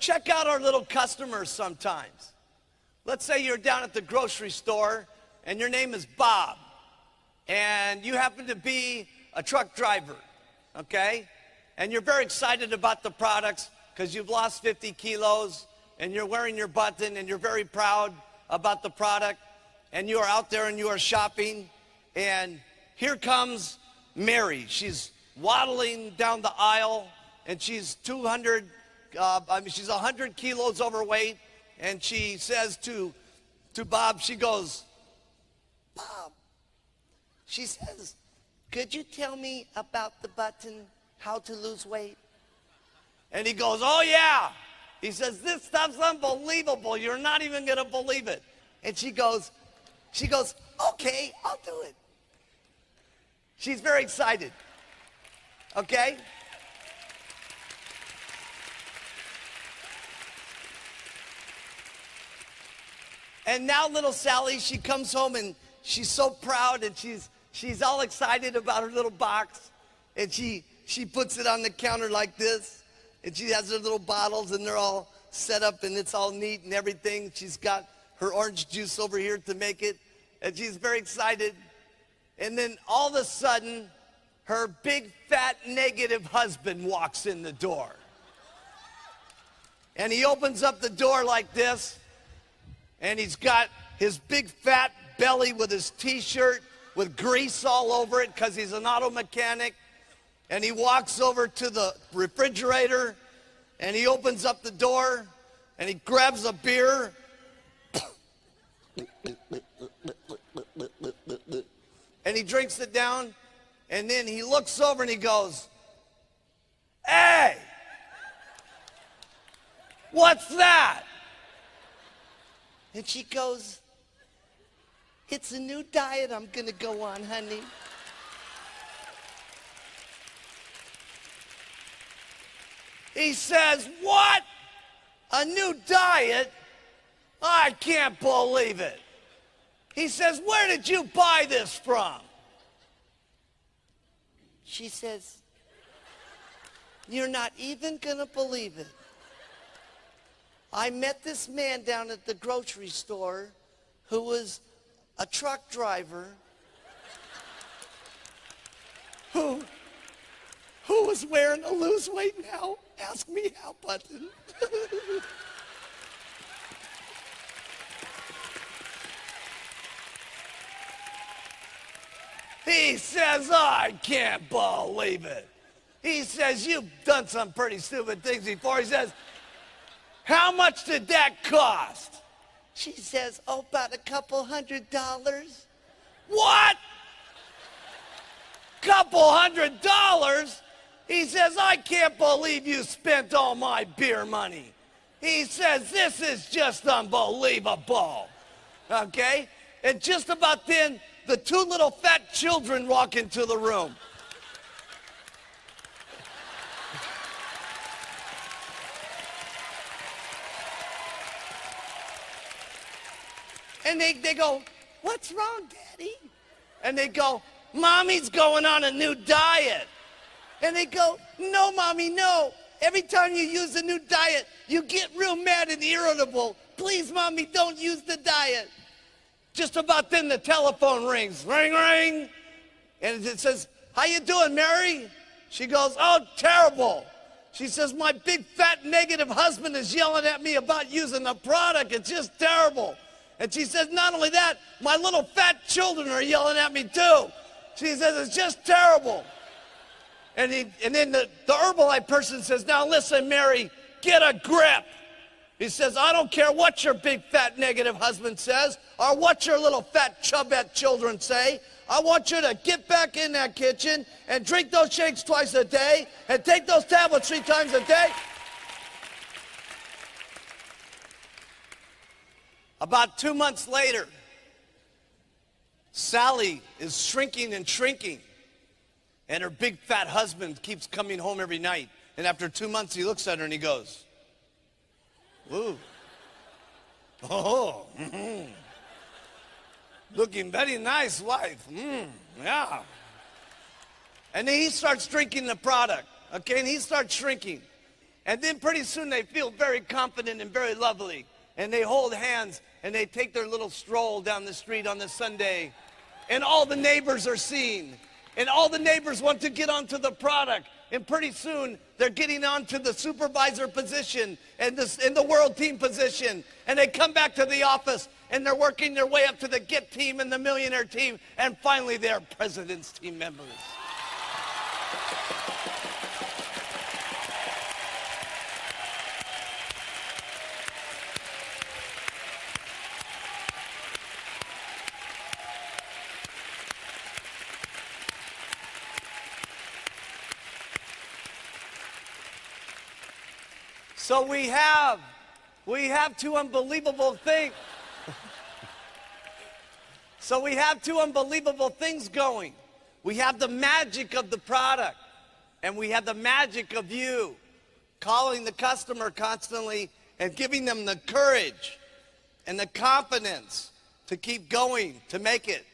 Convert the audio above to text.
check out our little customers sometimes. Let's say you're down at the grocery store and your name is Bob and you happen to be a truck driver, okay? And you're very excited about the products because you've lost 50 kilos and you're wearing your button and you're very proud about the product and you are out there and you are shopping and here comes Mary. She's waddling down the aisle and she's 100 kilos overweight and she says to Bob, she goes, Bob, she says, could you tell me about the button, how to lose weight? And he goes, oh yeah. He says, this stuff's unbelievable. You're not even gonna believe it. And she goes, okay, I'll do it. She's very excited, okay? And now little Sally, she comes home and she's so proud and she's all excited about her little box. And she puts it on the counter like this. And she has her little bottles and they're all set up and it's all neat and everything. She's got her orange juice over here to make it. And she's very excited. And then all of a sudden, her big, fat, negative husband walks in the door. And he opens up the door like this. And he's got his big fat belly with his t-shirt with grease all over it because he's an auto mechanic. And he walks over to the refrigerator and he opens up the door and he grabs a beer. And he drinks it down and then he looks over and he goes, hey, what's that? And she goes, it's a new diet I'm gonna go on, honey. He says, what? A new diet? I can't believe it. He says, where did you buy this from? She says, you're not even gonna believe it. I met this man down at the grocery store who was a truck driver who was wearing a lose weight now, ask me how button. He says, I can't believe it. He says, you've done some pretty stupid things before. He says, how much did that cost? She says, oh, about $200. What? $200? He says, I can't believe you spent all my beer money. He says, this is just unbelievable. Okay? And just about then, the two little fat children walk into the room. And they go, what's wrong, Daddy? And they go, Mommy's going on a new diet. And they go, no, Mommy, no. Every time you use a new diet, you get real mad and irritable. Please, Mommy, don't use the diet. Just about then, the telephone rings. Ring, ring. And it says, how you doing, Mary? She goes, oh, terrible. She says, my big, fat, negative husband is yelling at me about using the product. It's just terrible. And she says, not only that, my little fat children are yelling at me too. She says, it's just terrible. And then the Herbalife person says, now listen, Mary, get a grip. He says, I don't care what your big, fat, negative husband says or what your little fat, chubette children say. I want you to get back in that kitchen and drink those shakes twice a day and take those tablets 3 times a day. About 2 months later, Sally is shrinking and shrinking. And her big fat husband keeps coming home every night. And after 2 months, he looks at her and he goes, ooh, oh, looking very nice, wife. Yeah. And then he starts drinking the product, okay? And he starts shrinking. And then pretty soon they feel very confident and very lovely. And they hold hands and they take their little stroll down the street on the Sunday. And all the neighbors are seen. And all the neighbors want to get onto the product. And pretty soon they're getting onto the supervisor position and the world team position. And they come back to the office and they're working their way up to the Get team and the Millionaire team. And finally they're President's team members. So we have two unbelievable things. So we have two unbelievable things going. We have the magic of the product, and we have the magic of you calling the customer constantly and giving them the courage and the confidence to keep going, to make it.